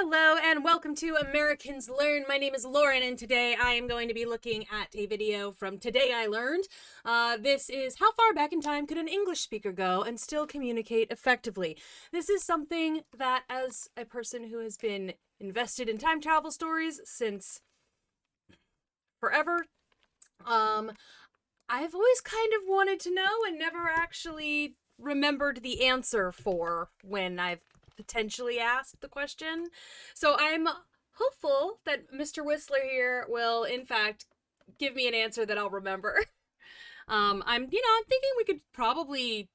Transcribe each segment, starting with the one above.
Hello and welcome to Americans Learn. My name is Lauren and today I am going to be looking at a video from Today I Learned. This is how far back in time could an English speaker go and still communicate effectively? This is something that, as a person who has been invested in time travel stories since forever, I've always kind of wanted to know and never actually remembered the answer for when I've potentially asked the question. So I'm hopeful that Mr. Whistler here will in fact give me an answer that I'll remember. I'm thinking we could probably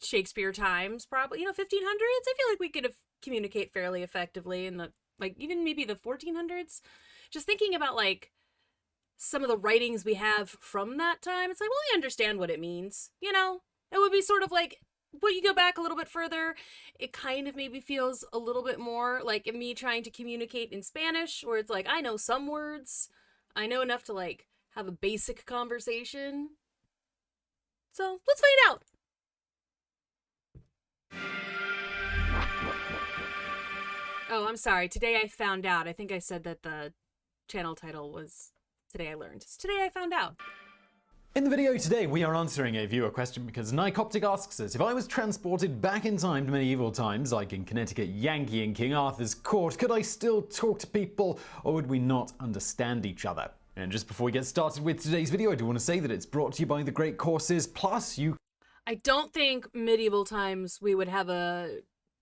Shakespeare times, 1500s. I feel like we could communicate fairly effectively in the even maybe the 1400s. Just thinking about some of the writings we have from that time, it's we understand what it means. It would be sort of when you go back a little bit further, it kind of maybe feels a little bit more like me trying to communicate in Spanish, where it's I know some words, I know enough to have a basic conversation. So let's find out. Oh, I'm sorry. Today I found out. I think I said that the channel title was Today I Learned. It's Today I Found Out. In the video today, we are answering a viewer question because Nikoptic asks us, if I was transported back in time to medieval times, like in Connecticut Yankee in King Arthur's court, could I still talk to people, or would we not understand each other? And just before we get started with today's video, I do want to say that it's brought to you by The Great Courses, plus you... I don't think medieval times we would have a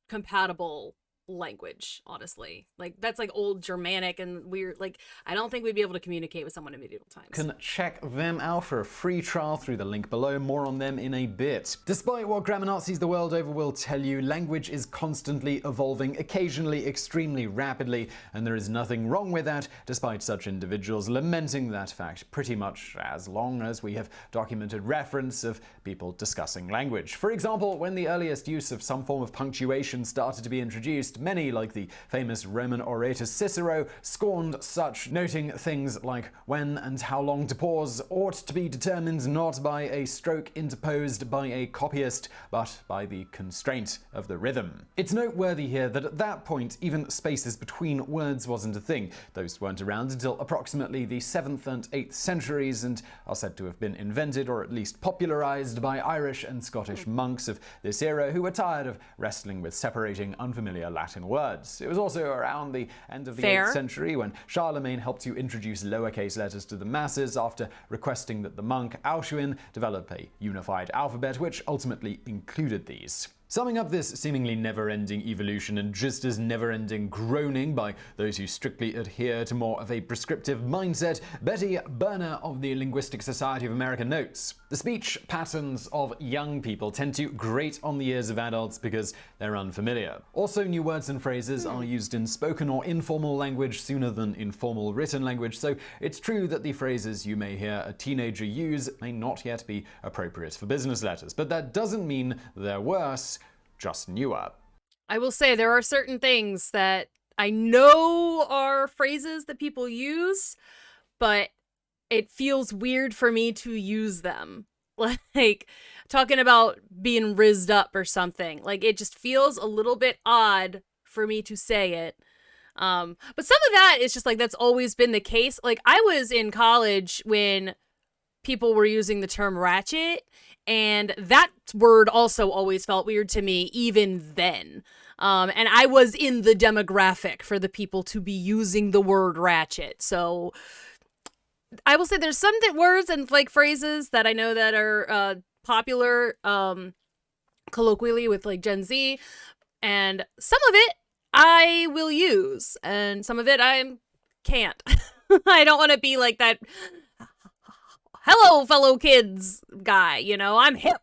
compatible language, honestly. That's old Germanic and weird. I don't think we'd be able to communicate with someone in medieval times. Can check them out for a free trial through the link below. More on them in a bit. Despite what grammar Nazis the world over will tell you, language is constantly evolving, occasionally extremely rapidly, and there is nothing wrong with that, despite such individuals lamenting that fact pretty much as long as we have documented reference of people discussing language. For example, when the earliest use of some form of punctuation started to be introduced, many, like the famous Roman orator Cicero, scorned such, noting things like when and how long to pause ought to be determined not by a stroke interposed by a copyist, but by the constraint of the rhythm. It's noteworthy here that at that point, even spaces between words wasn't a thing. Those weren't around until approximately the 7th and 8th centuries and are said to have been invented or at least popularized by Irish and Scottish monks of this era who were tired of wrestling with separating unfamiliar Latin words. It was also around the end of the 8th century when Charlemagne helped to introduce lowercase letters to the masses after requesting that the monk Alcuin develop a unified alphabet which ultimately included these. Summing up this seemingly never-ending evolution and just as never-ending groaning by those who strictly adhere to more of a prescriptive mindset, Betty Berner of the Linguistic Society of America notes, the speech patterns of young people tend to grate on the ears of adults because they're unfamiliar. Also, new words and phrases are used in spoken or informal language sooner than in formal written language, so it's true that the phrases you may hear a teenager use may not yet be appropriate for business letters, but that doesn't mean they're worse, just newer. I will say there are certain things that I know are phrases that people use, but it feels weird for me to use them. Talking about being rizzed up or something. It just feels a little bit odd for me to say it. But some of that is just that's always been the case. I was in college when people were using the term ratchet, and that word also always felt weird to me even then. And I was in the demographic for the people to be using the word ratchet. So I will say there's some words and phrases that I know that are popular colloquially with Gen Z, and some of it I will use and some of it I can't. I don't want to be that hello fellow kids guy, I'm hip,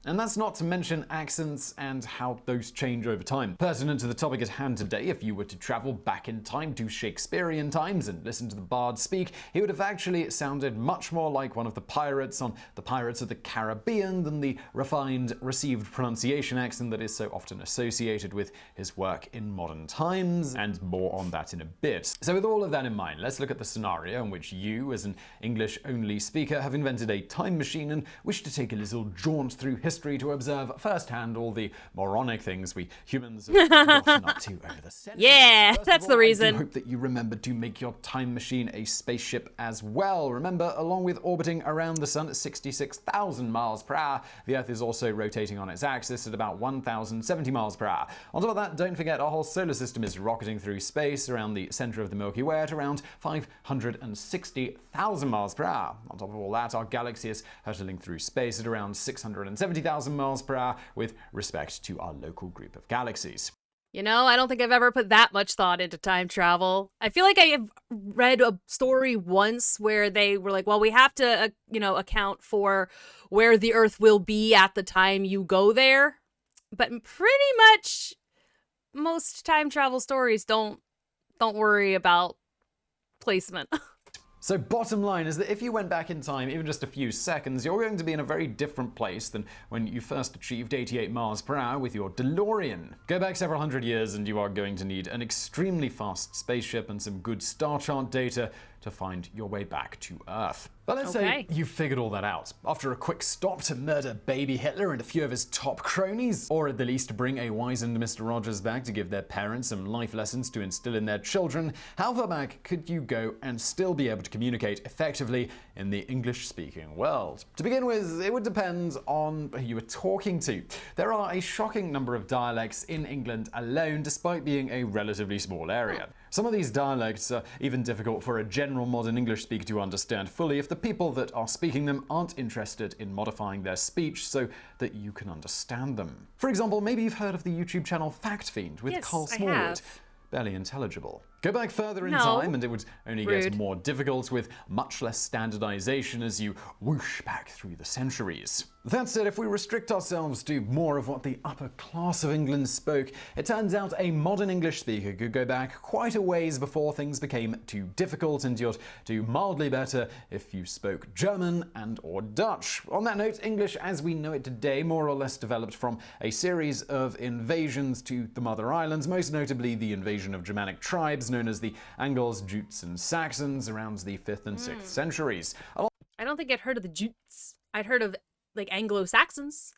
And that's not to mention accents and how those change over time. Pertinent to the topic at hand today, if you were to travel back in time to Shakespearean times and listen to the bard speak, he would have actually sounded much more like one of the pirates on the Pirates of the Caribbean than the refined, received pronunciation accent that is so often associated with his work in modern times, and more on that in a bit. So with all of that in mind, let's look at the scenario in which you, as an English-only speaker, have invented a time machine and wish to take a little jaunt through history history to observe firsthand all the moronic things we humans have gotten up to over the centuries. Yeah, First of that's all, the I reason. do hope that you remembered to make your time machine a spaceship as well. Remember, along with orbiting around the sun at 66,000 miles per hour, the Earth is also rotating on its axis at about 1,070 miles per hour. On top of that, don't forget our whole solar system is rocketing through space around the center of the Milky Way at around 560,000 miles per hour. On top of all that, our galaxy is hurtling through space at around 670,000 miles per hour with respect to our local group of galaxies. You know, I don't think I've ever put that much thought into time travel. I feel like I have read a story once where they were like, well, we have to, account for where the Earth will be at the time you go there. But pretty much most time travel stories don't worry about placement. So bottom line is that if you went back in time even just a few seconds, you're going to be in a very different place than when you first achieved 88 miles per hour with your DeLorean. Go back several hundred years and you are going to need an extremely fast spaceship and some good star chart data to find your way back to Earth. But let's say you figured all that out. After a quick stop to murder baby Hitler and a few of his top cronies, or at the least bring a wizened Mr. Rogers back to give their parents some life lessons to instill in their children, how far back could you go and still be able to communicate effectively in the English-speaking world? To begin with, it would depend on who you were talking to. There are a shocking number of dialects in England alone, despite being a relatively small area. Some of these dialects are even difficult for a general modern English speaker to understand fully if the people that are speaking them aren't interested in modifying their speech so that you can understand them. For example, maybe you've heard of the YouTube channel Fact Fiend with Carl Smallwood. Barely intelligible. Go back further in time and it would only get more difficult with much less standardization as you whoosh back through the centuries. That said, if we restrict ourselves to more of what the upper class of England spoke, it turns out a modern English speaker could go back quite a ways before things became too difficult, and you'd do mildly better if you spoke German and or Dutch. On that note, English as we know it today more or less developed from a series of invasions to the Mother Islands, most notably the invasion of Germanic tribes known as the Angles, Jutes, and Saxons around the 5th and 6th centuries. I don't think I'd heard of the Jutes. I'd heard of like Anglo-Saxons,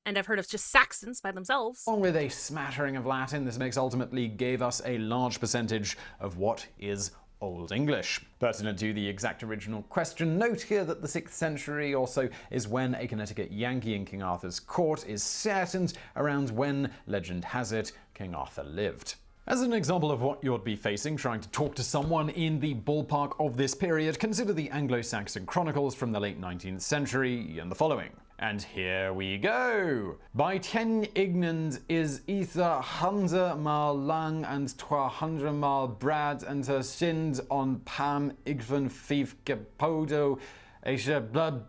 and I've heard of just Saxons by themselves. Along with a smattering of Latin, this mix ultimately gave us a large percentage of what is Old English. Pertinent to the exact original question, note here that the 6th century or so is when a Connecticut Yankee in King Arthur's court is set, and around when, legend has it, King Arthur lived. As an example of what you'd be facing trying to talk to someone in the ballpark of this period, consider the Anglo-Saxon chronicles from the late 19th century and the following. And here we go. By 10 Ignand is ether 100 mal lang and 200 mal brad and her sind on pam igvan fief gepodo asia blood.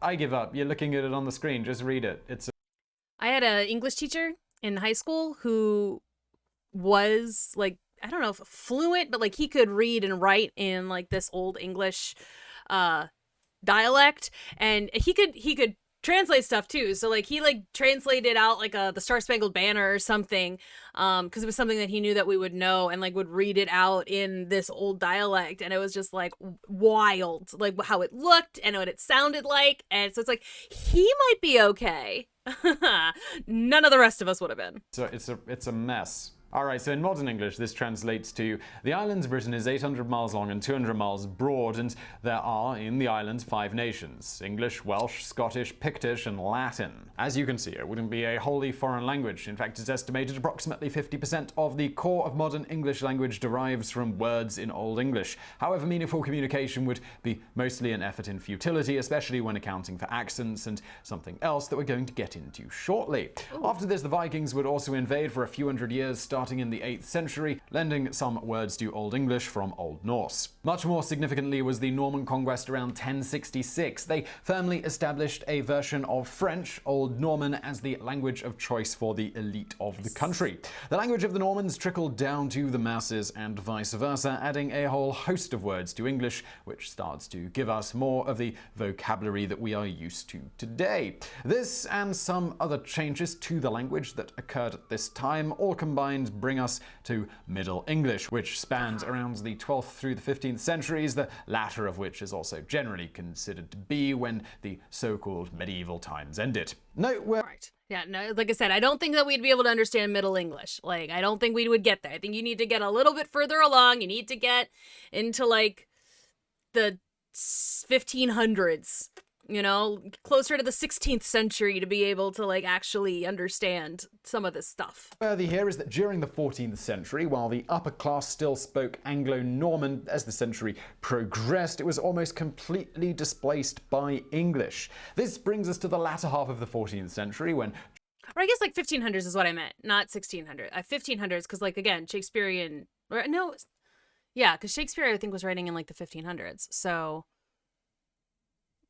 I give up. You're looking at it on the screen. Just read it. I had an English teacher in high school who was like, I don't know if fluent, but like he could read and write in like this old English dialect, and he could translate stuff too. So like he like translated out like the Star Spangled Banner or something, because it was something that he knew that we would know, and like would read it out in this old dialect, and it was just like wild, like how it looked and what it sounded like. And so it's like he might be okay. None of the rest of us would have been. So it's a mess. Alright, so in modern English this translates to the island of Britain is 800 miles long and 200 miles broad, and there are in the island 5 nations: English, Welsh, Scottish, Pictish, and Latin. As you can see, it wouldn't be a wholly foreign language. In fact, it's estimated approximately 50% of the core of modern English language derives from words in Old English. However, meaningful communication would be mostly an effort in futility, especially when accounting for accents and something else that we're going to get into shortly. After this, the Vikings would also invade for a few hundred years, starting in the 8th century, lending some words to Old English from Old Norse. Much more significantly was the Norman conquest around 1066. They firmly established a version of French, Old Norman, as the language of choice for the elite of the country. The language of the Normans trickled down to the masses and vice versa, adding a whole host of words to English, which starts to give us more of the vocabulary that we are used to today. This and some other changes to the language that occurred at this time all combined point bring us to Middle English, which spans around the 12th through the 15th centuries, the latter of which is also generally considered to be when the so-called medieval times ended. Note where... Right. Yeah, no, like I said, I don't think that we'd be able to understand Middle English. Like, I don't think we would get there. I think you need to get a little bit further along. You need to get into, like, the 1500s, you know, closer to the 16th century to be able to, like, actually understand some of this stuff. Further here is that during the 14th century, while the upper class still spoke Anglo-Norman, as the century progressed, it was almost completely displaced by English. This brings us to the latter half of the 14th century when... Or I guess, like, 1500s is what I meant, not 1600. 1500s, because, like, again, Shakespearean... Or, no, yeah, because Shakespeare, I think, was writing in, like, the 1500s, so...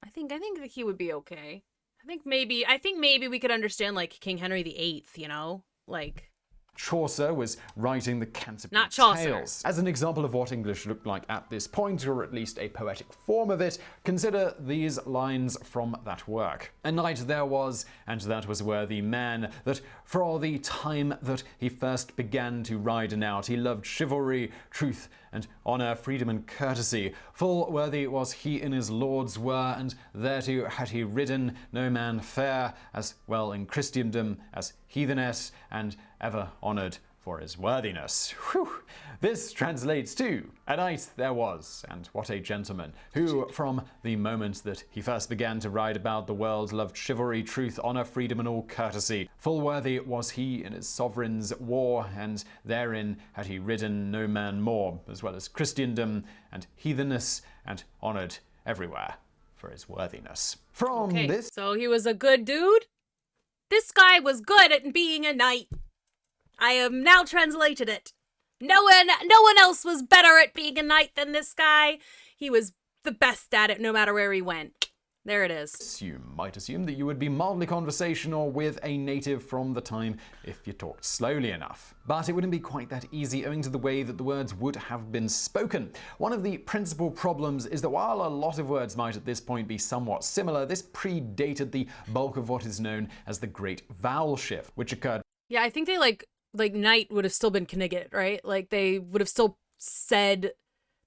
I think that he would be okay. I think maybe we could understand, like, King Henry VIII, you know? Like... Chaucer was writing the Canterbury Not Chaucer. Tales. As an example of what English looked like at this point, or at least a poetic form of it, consider these lines from that work. A knight there was, and that was worthy man, that for the time that he first began to riden out, he loved chivalry, truth, and honour, freedom, and courtesy. Full worthy was he in his lords were, and thereto had he ridden, no man fair, as well in Christendom as heatheness, and ever honoured for his worthiness. Whew. This translates to, a knight there was, and what a gentleman, who from the moment that he first began to ride about the world loved chivalry, truth, honour, freedom, and all courtesy. Full worthy was he in his sovereign's war, and therein had he ridden no man more, as well as Christendom and heatheness, and honoured everywhere for his worthiness. From this... So he was a good dude? This guy was good at being a knight. I have now translated it. No one else was better at being a knight than this guy. He was the best at it no matter where he went. There it is. You might assume that you would be mildly conversational with a native from the time if you talked slowly enough. But it wouldn't be quite that easy owing to the way that the words would have been spoken. One of the principal problems is that while a lot of words might at this point be somewhat similar, this predated the bulk of what is known as the Great Vowel Shift, which occurred... Yeah, I think they like knight would have still been Knigget, right? Like they would have still said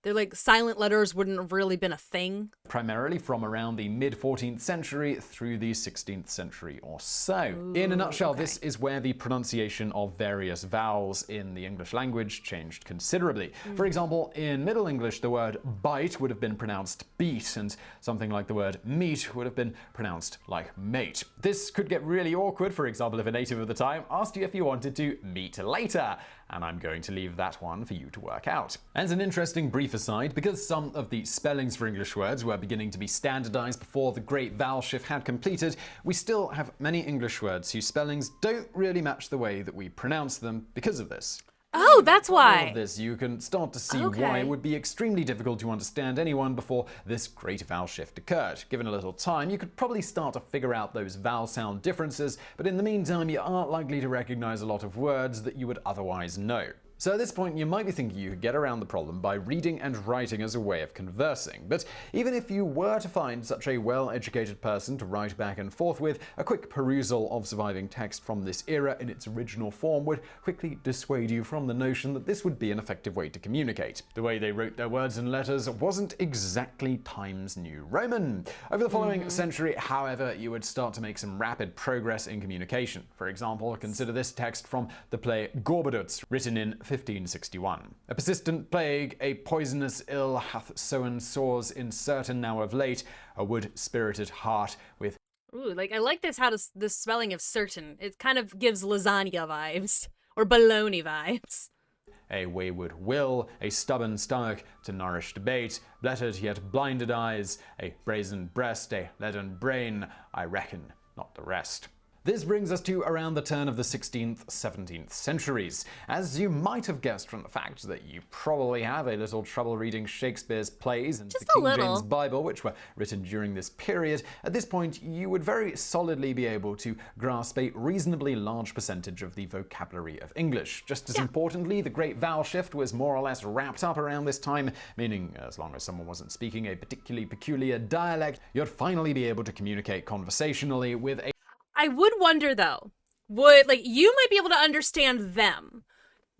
they're like silent letters wouldn't have really been a thing. Primarily from around the mid-14th century through the 16th century or so. Ooh, in a nutshell, okay. This is where the pronunciation of various vowels in the English language changed considerably. For example, in Middle English, the word bite would have been pronounced beat, and something like the word meat would have been pronounced like mate. This could get really awkward, for example, if a native of the time asked you if you wanted to meet later. And I'm going to leave that one for you to work out. As an interesting brief aside, because some of the spellings for English words were beginning to be standardized before the Great Vowel Shift had completed, we still have many English words whose spellings don't really match the way that we pronounce them because of this. Oh, that's All why. of this, you can start to see Okay. why it would be extremely difficult to understand anyone before this great vowel shift occurred. Given a little time, you could probably start to figure out those vowel sound differences, but in the meantime, you aren't likely to recognize a lot of words that you would otherwise know. So at this point, you might be thinking you could get around the problem by reading and writing as a way of conversing. But even if you were to find such a well-educated person to write back and forth with, a quick perusal of surviving text from this era in its original form would quickly dissuade you from the notion that this would be an effective way to communicate. The way they wrote their words and letters wasn't exactly Times New Roman. Over the following century, however, you would start to make some rapid progress in communication. For example, consider this text from the play Gorboduc, written in 1561. A persistent plague, a poisonous ill hath sown sores in certain now of late, a wood-spirited heart with... Ooh, like I like this spelling of certain. It kind of gives lasagna vibes or bologna vibes. A wayward will, a stubborn stomach to nourish debate, blettered yet blinded eyes, a brazen breast, a leaden brain, I reckon not the rest. This brings us to around the turn of the 16th, 17th centuries. As you might have guessed from the fact that you probably have a little trouble reading Shakespeare's plays and Just the a King little. James Bible, which were written during this period, at this point you would very solidly be able to grasp a reasonably large percentage of the vocabulary of English. Just as importantly, the Great Vowel Shift was more or less wrapped up around this time, meaning as long as someone wasn't speaking a particularly peculiar dialect, you'd finally be able to communicate conversationally with a... I would wonder though, would like you might be able to understand them,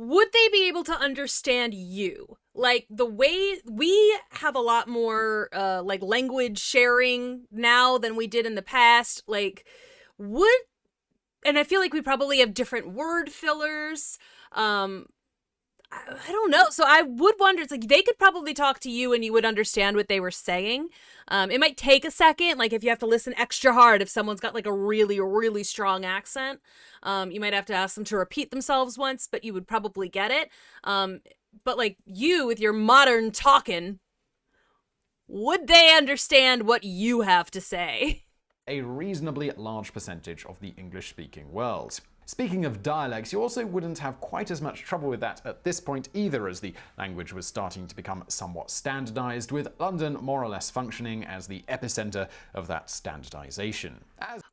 would they be able to understand you? Like, the way we have a lot more like language sharing now than we did in the past, like, would, and I feel like we probably have different word fillers. I don't know. So I would wonder, it's like they could probably talk to you and you would understand what they were saying. It might take a second, like if you have to listen extra hard, if someone's got like a really, really strong accent, you might have to ask them to repeat themselves once, but you would probably get it. But like you with your modern talking, would they understand what you have to say? A reasonably large percentage of the English-speaking world. Speaking of dialects, you also wouldn't have quite as much trouble with that at this point either, as the language was starting to become somewhat standardized, with London more or less functioning as the epicenter of that standardization.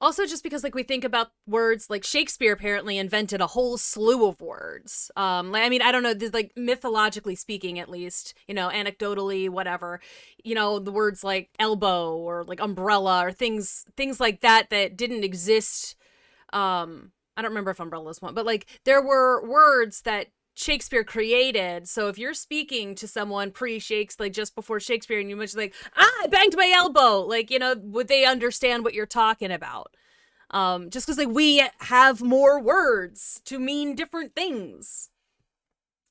Also, just because like we think about words, like Shakespeare apparently invented a whole slew of words. I mean, I don't know, this, like mythologically speaking, at least, you know, anecdotally, whatever, you know, the words like elbow or like umbrella or things like that didn't exist. I don't remember if umbrella's one, but like there were words that Shakespeare created. So if you're speaking to someone pre-Shakespeare, like just before Shakespeare, and you mention like, I banged my elbow, like, you know, would they understand what you're talking about? Just because like we have more words to mean different things.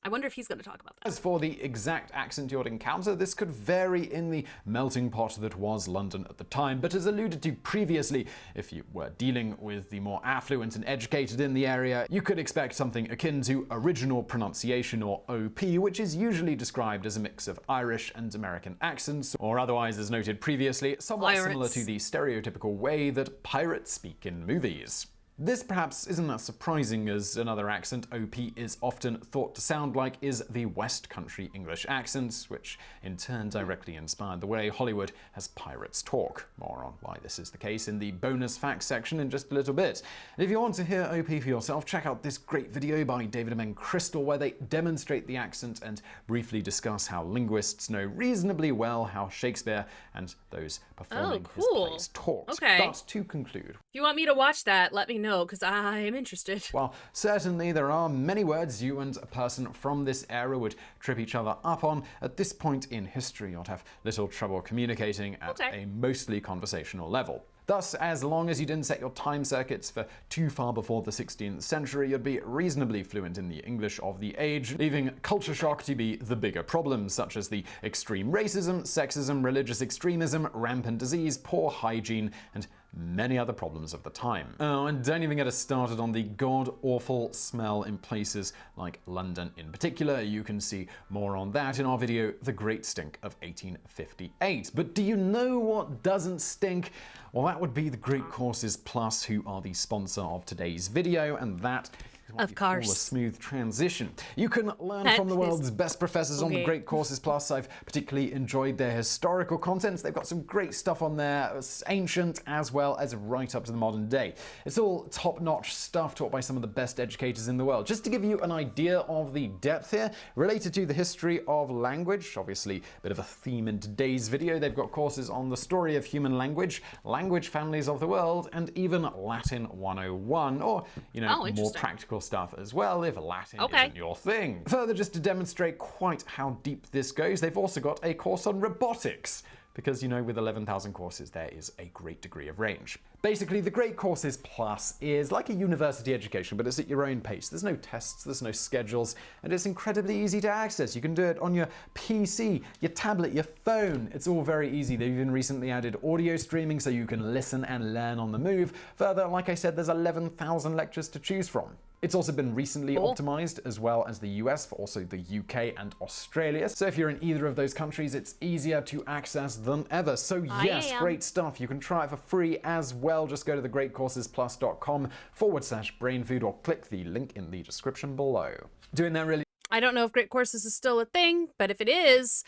I wonder if he's going to talk about that. As for the exact accent you'd encounter, this could vary in the melting pot that was London at the time, but as alluded to previously, if you were dealing with the more affluent and educated in the area, you could expect something akin to original pronunciation, or OP, which is usually described as a mix of Irish and American accents, or otherwise, as noted previously, somewhat similar to the stereotypical way that pirates speak in movies. This perhaps isn't that surprising, as another accent OP is often thought to sound like is the West Country English accent, which in turn directly inspired the way Hollywood has pirates talk. More on why this is the case in the bonus facts section in just a little bit. And if you want to hear OP for yourself, check out this great video by David M. Crystal where they demonstrate the accent and briefly discuss how linguists know reasonably well how Shakespeare and those performing his plays talked. Okay. But to conclude, if you want me to watch that, let me know, because I am interested. While certainly there are many words you and a person from this era would trip each other up on, at this point in history you'd have little trouble communicating at a mostly conversational level. Thus, as long as you didn't set your time circuits for too far before the 16th century, you'd be reasonably fluent in the English of the age, leaving culture shock to be the bigger problems, such as the extreme racism, sexism, religious extremism, rampant disease, poor hygiene, and many other problems of the time. Oh, and don't even get us started on the god-awful smell in places like London in particular. You can see more on that in our video, The Great Stink of 1858. But do you know what doesn't stink? Well, that would be the Great Courses Plus, who are the sponsor of today's video, and that is what of course. Call a smooth transition. You can learn from the world's best professors on the Great Courses Plus. I've particularly enjoyed their historical content. They've got some great stuff on there, ancient as well as right up to the modern day. It's all top-notch stuff taught by some of the best educators in the world. Just to give you an idea of the depth here, related to the history of language, obviously a bit of a theme in today's video, they've got courses on the story of human language, language families of the world, and even Latin 101, or, you know, more practical stuff as well if Latin isn't your thing. Further, just to demonstrate quite how deep this goes, they've also got a course on robotics, because, you know, with 11,000 courses there is a great degree of range. Basically, the Great Courses Plus is like a university education, but it's at your own pace. There's no tests, there's no schedules, and it's incredibly easy to access. You can do it on your PC, your tablet, your phone. It's all very easy. They've even recently added audio streaming so you can listen and learn on the move. Further, like I said, there's 11,000 lectures to choose from. It's also been recently optimized, as well as the US, for also the UK and Australia. So if you're in either of those countries, it's easier to access than ever. So yes, great stuff. You can try it for free as well. Just go to thegreatcoursesplus.com/brainfood or click the link in the description below. Doing that really. I don't know if Great Courses is still a thing, but if it is,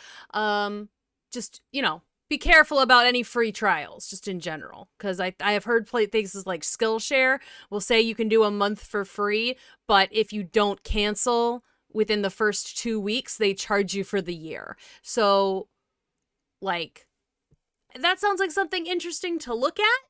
just, you know, be careful about any free trials, just in general, because I have heard things like Skillshare will say you can do a month for free, but if you don't cancel within the first 2 weeks, they charge you for the year. So, like, that sounds like something interesting to look at,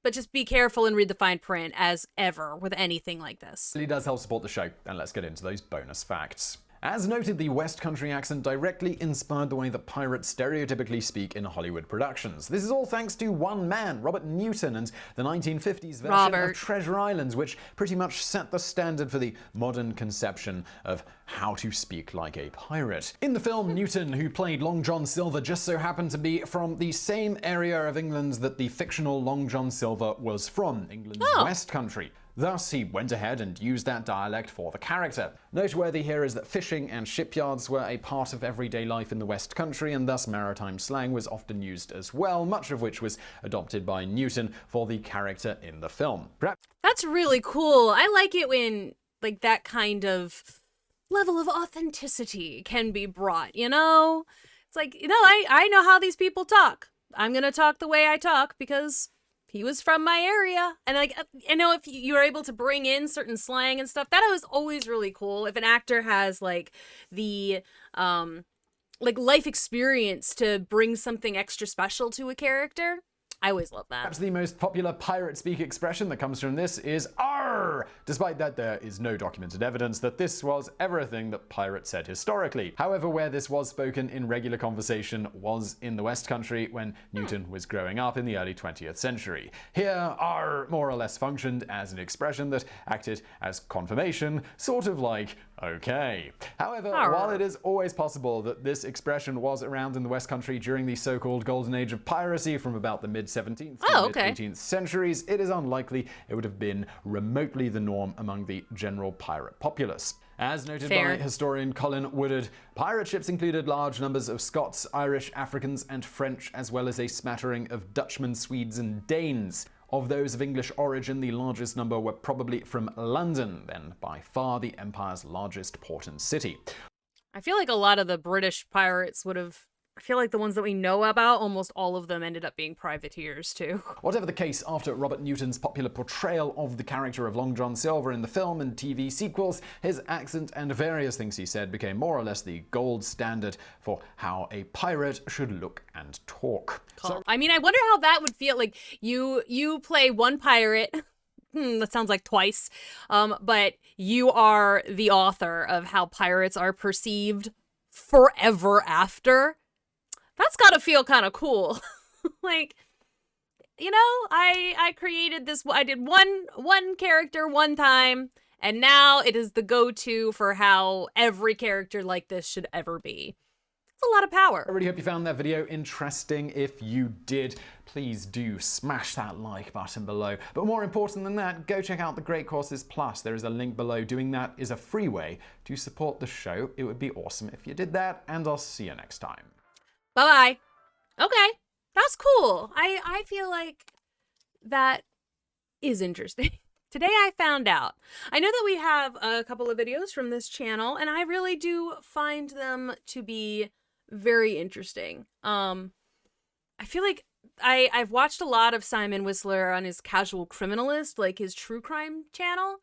but just be careful and read the fine print as ever with anything like this. It really does help support the show, and let's get into those bonus facts. As noted, the West Country accent directly inspired the way that pirates stereotypically speak in Hollywood productions. This is all thanks to one man, Robert Newton, and the 1950s version of Treasure Island, which pretty much set the standard for the modern conception of how to speak like a pirate. In the film, Newton, who played Long John Silver, just so happened to be from the same area of England that the fictional Long John Silver was from, England's West Country. Thus, he went ahead and used that dialect for the character. Noteworthy here is that fishing and shipyards were a part of everyday life in the West Country, and thus maritime slang was often used as well, much of which was adopted by Newton for the character in the film. That's really cool. I like it when like that kind of level of authenticity can be brought, you know? It's like, you know, I know how these people talk. I'm gonna talk the way I talk because he was from my area. And like, you know, if you were able to bring in certain slang and stuff, that was always really cool. If an actor has like the like life experience to bring something extra special to a character, I always love that. Perhaps the most popular pirate speak expression that comes from this is "Arr!" Despite that, there is no documented evidence that this was ever a thing that pirates said historically. However, where this was spoken in regular conversation was in the West Country when Newton was growing up in the early 20th century. Here, "Arr!" more or less functioned as an expression that acted as confirmation, sort of like okay. However, while it is always possible that this expression was around in the West Country during the so-called golden age of piracy from about the mid-17th to mid-18th centuries, it is unlikely it would have been remotely the norm among the general pirate populace. As noted by historian Colin Woodard, pirate ships included large numbers of Scots, Irish, Africans, and French, as well as a smattering of Dutchmen, Swedes, and Danes. Of those of English origin, the largest number were probably from London, then by far the Empire's largest port and city. I feel like a lot of the British pirates would have, I feel like the ones that we know about, almost all of them ended up being privateers too. Whatever the case, after Robert Newton's popular portrayal of the character of Long John Silver in the film and TV sequels, his accent and various things he said became more or less the gold standard for how a pirate should look and talk. So, I mean, I wonder how that would feel. Like, you play one pirate, that sounds like twice, but you are the author of how pirates are perceived forever after. That's gotta feel kind of cool. Like, you know, I created this, I did one character one time, and now it is the go-to for how every character like this should ever be. It's a lot of power. I really hope you found that video interesting. If you did, please do smash that like button below. But more important than that, go check out the Great Courses Plus. There is a link below. Doing that is a free way to support the show. It would be awesome if you did that, and I'll see you next time. Bye-bye. Okay, that's cool. I feel like that is interesting. Today I found out. I know that we have a couple of videos from this channel, and I really do find them to be very interesting. I feel like I've watched a lot of Simon Whistler on his Casual Criminalist, like his true crime channel.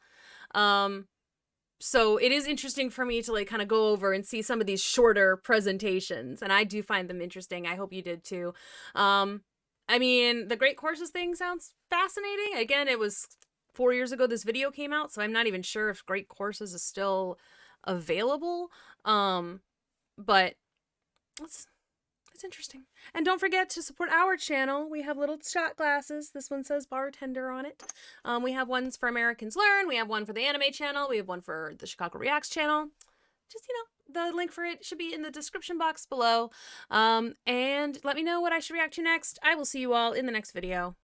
So it is interesting for me to like kind of go over and see some of these shorter presentations, and I do find them interesting. I hope you did too. I mean, the Great Courses thing sounds fascinating. Again, it was 4 years ago this video came out, so I'm not even sure if Great Courses is still available. But it's interesting. And don't forget to support our channel. We have little shot glasses. This one says bartender on it. We have ones for Americans Learn. We have one for the anime channel. We have one for the Chicago Reacts channel. Just, you know, the link for it should be in the description box below. And let me know what I should react to next. I will see you all in the next video.